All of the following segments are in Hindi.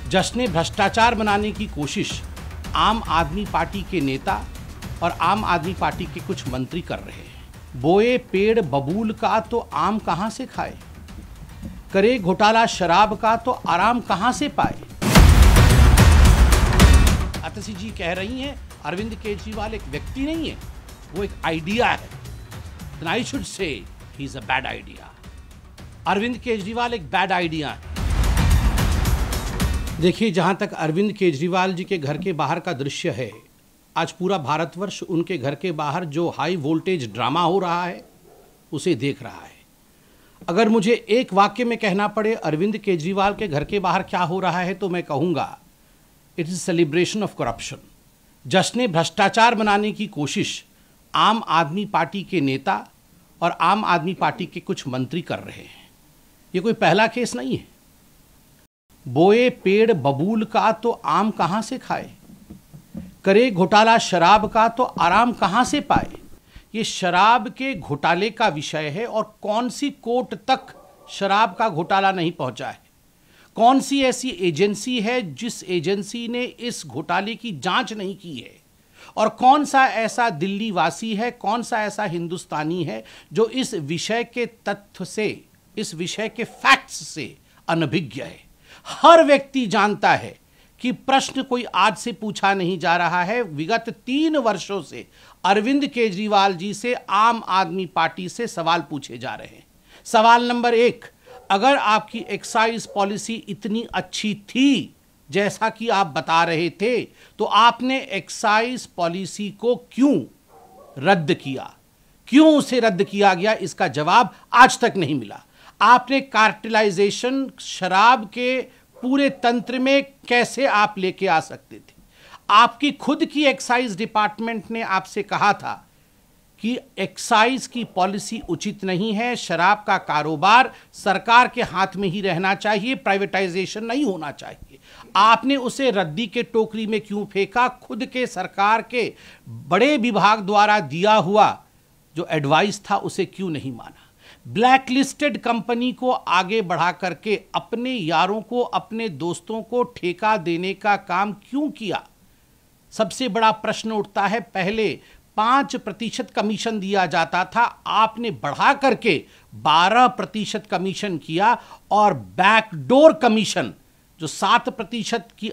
जश्न भ्रष्टाचार बनाने की कोशिश आम आदमी पार्टी के नेता और आम आदमी पार्टी के कुछ मंत्री कर रहे हैं। बोए पेड़ बबूल का तो आम कहां से खाए, करे घोटाला शराब का तो आराम कहां से पाए। अतसी जी कह रही हैं अरविंद केजरीवाल एक व्यक्ति नहीं है, वो एक आइडिया है। Then I should say he is a bad idea. Arvind Kejriwal एक बैड आइडिया है। देखिए, जहां तक अरविंद केजरीवाल जी के घर के बाहर का दृश्य है, आज पूरा भारतवर्ष उनके घर के बाहर जो हाई वोल्टेज ड्रामा हो रहा है उसे देख रहा है। अगर मुझे एक वाक्य में कहना पड़े अरविंद केजरीवाल के घर के बाहर क्या हो रहा है तो मैं कहूँगा it is celebration of corruption. जश्न भ्रष्टाचार बनाने की कोशिश आम आदमी पार्टी के नेता और आम आदमी पार्टी के कुछ मंत्री कर रहे हैं। ये कोई पहला केस नहीं है। बोए पेड़ बबूल का तो आम कहां से खाए, करे घोटाला शराब का तो आराम कहां से पाए। ये शराब के घोटाले का विषय है और कौन सी कोर्ट तक शराब का घोटाला नहीं पहुंचा है। कौन सी ऐसी एजेंसी है जिस एजेंसी ने इस घोटाले की जांच नहीं की है, और कौन सा ऐसा दिल्ली वासी है, कौन सा ऐसा हिंदुस्तानी है जो इस विषय के तथ्य से, इस विषय के फैक्ट्स से अनभिज्ञ है। हर व्यक्ति जानता है कि प्रश्न कोई आज से पूछा नहीं जा रहा है। विगत 3 वर्षों से अरविंद केजरीवाल जी से आम आदमी पार्टी से सवाल पूछे जा रहे हैं। सवाल नंबर 1, अगर आपकी एक्साइज पॉलिसी इतनी अच्छी थी जैसा कि आप बता रहे थे, तो आपने एक्साइज पॉलिसी को क्यों रद्द किया, क्यों उसे रद्द किया गया, इसका जवाब आज तक नहीं मिला। आपने कार्टेलाइजेशन शराब के पूरे तंत्र में कैसे आप लेके आ सकते थे। आपकी खुद की एक्साइज डिपार्टमेंट ने आपसे कहा था कि एक्साइज की पॉलिसी उचित नहीं है, शराब का कारोबार सरकार के हाथ में ही रहना चाहिए, प्राइवेटाइजेशन नहीं होना चाहिए। आपने उसे रद्दी के टोकरी में क्यों फेंका, खुद के सरकार के बड़े विभाग द्वारा दिया हुआ जो एडवाइस था उसे क्यों नहीं माना। ब्लैक लिस्टेड कंपनी को आगे बढ़ा करके अपने यारों को, अपने दोस्तों को ठेका देने का काम क्यों किया। सबसे बड़ा प्रश्न उठता है, पहले 5% कमीशन दिया जाता था, आपने बढ़ा करके 12% कमीशन किया, और बैकडोर कमीशन जो 7% की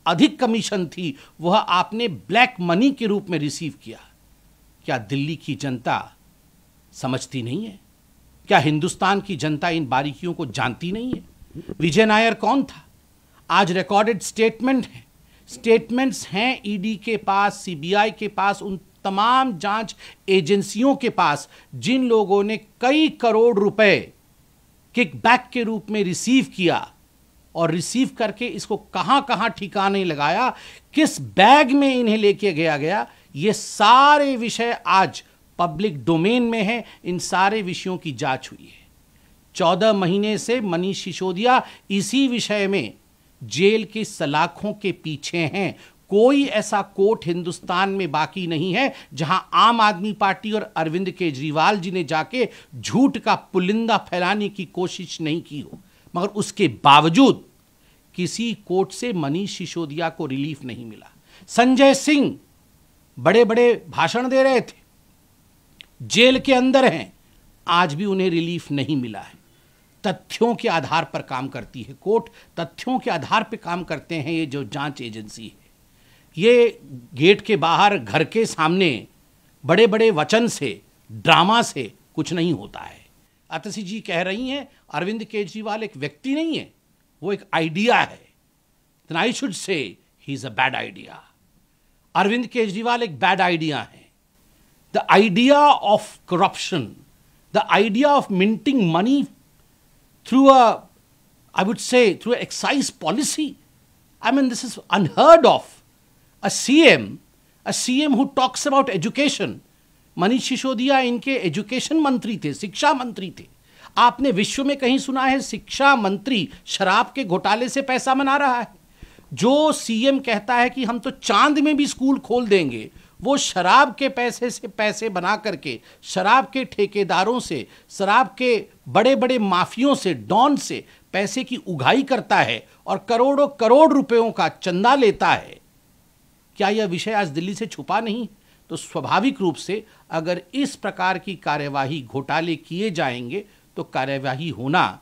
अधिक कमीशन थी वह आपने ब्लैक मनी के रूप में रिसीव किया। क्या दिल्ली की जनता समझती नहीं है? क्या हिंदुस्तान की जनता इन बारीकियों को जानती नहीं है? विजय नायर कौन था? आज रिकॉर्डेड स्टेटमेंट है, स्टेटमेंट्स हैं ईडी के पास, सीबीआई के पास, उन तमाम जांच एजेंसियों के पास जिन लोगों ने कई करोड़ रुपए किकबैक के रूप में रिसीव किया, और रिसीव करके इसको कहां कहां ठिकाने लगाया, किस बैग में इन्हें लेके गया। ये सारे विषय आज पब्लिक डोमेन में है। इन सारे विषयों की जांच हुई है। 14 महीने से मनीष सिसोदिया इसी विषय में जेल की सलाखों के पीछे हैं। कोई ऐसा कोर्ट हिंदुस्तान में बाकी नहीं है जहां आम आदमी पार्टी और अरविंद केजरीवाल जी ने जाके झूठ का पुलिंदा फैलाने की कोशिश नहीं की हो, मगर उसके बावजूद किसी कोर्ट से मनीष सिसोदिया को रिलीफ नहीं मिला। संजय सिंह बड़े बड़े भाषण दे रहे थे, जेल के अंदर हैं, आज भी उन्हें रिलीफ नहीं मिला है। तथ्यों के आधार पर काम करती है कोर्ट, तथ्यों के आधार पर काम करते हैं ये जो जांच एजेंसी है। ये गेट के बाहर, घर के सामने बड़े बड़े वचन से, ड्रामा से कुछ नहीं होता है। अतसी जी कह रही हैं अरविंद केजरीवाल एक व्यक्ति नहीं है, वो एक आइडिया है। Then I should say he is a bad idea. Arvind Kejriwal एक बैड आइडिया है। The idea of corruption, the idea of minting money through I would say, through an excise policy. I mean, this is unheard of. A CM who talks about education. Manish Sisodia इनके एजुकेशन मंत्री थे, शिक्षा मंत्री थे। आपने विश्व में कहीं सुना है शिक्षा मंत्री शराब के घोटाले से पैसा बना रहा है? जो सीएम कहता है कि हम तो चांद में भी स्कूल खोल देंगे, वो शराब के पैसे से पैसे बना करके, शराब के ठेकेदारों से, शराब के बड़े बड़े माफियों से, डॉन से पैसे की उगाही करता है और करोड़ों करोड़ रुपयों का चंदा लेता है, क्या यह विषय आज दिल्ली से छुपा नहीं? तो स्वाभाविक रूप से अगर इस प्रकार की कार्यवाही, घोटाले किए जाएंगे तो कार्यवाही होना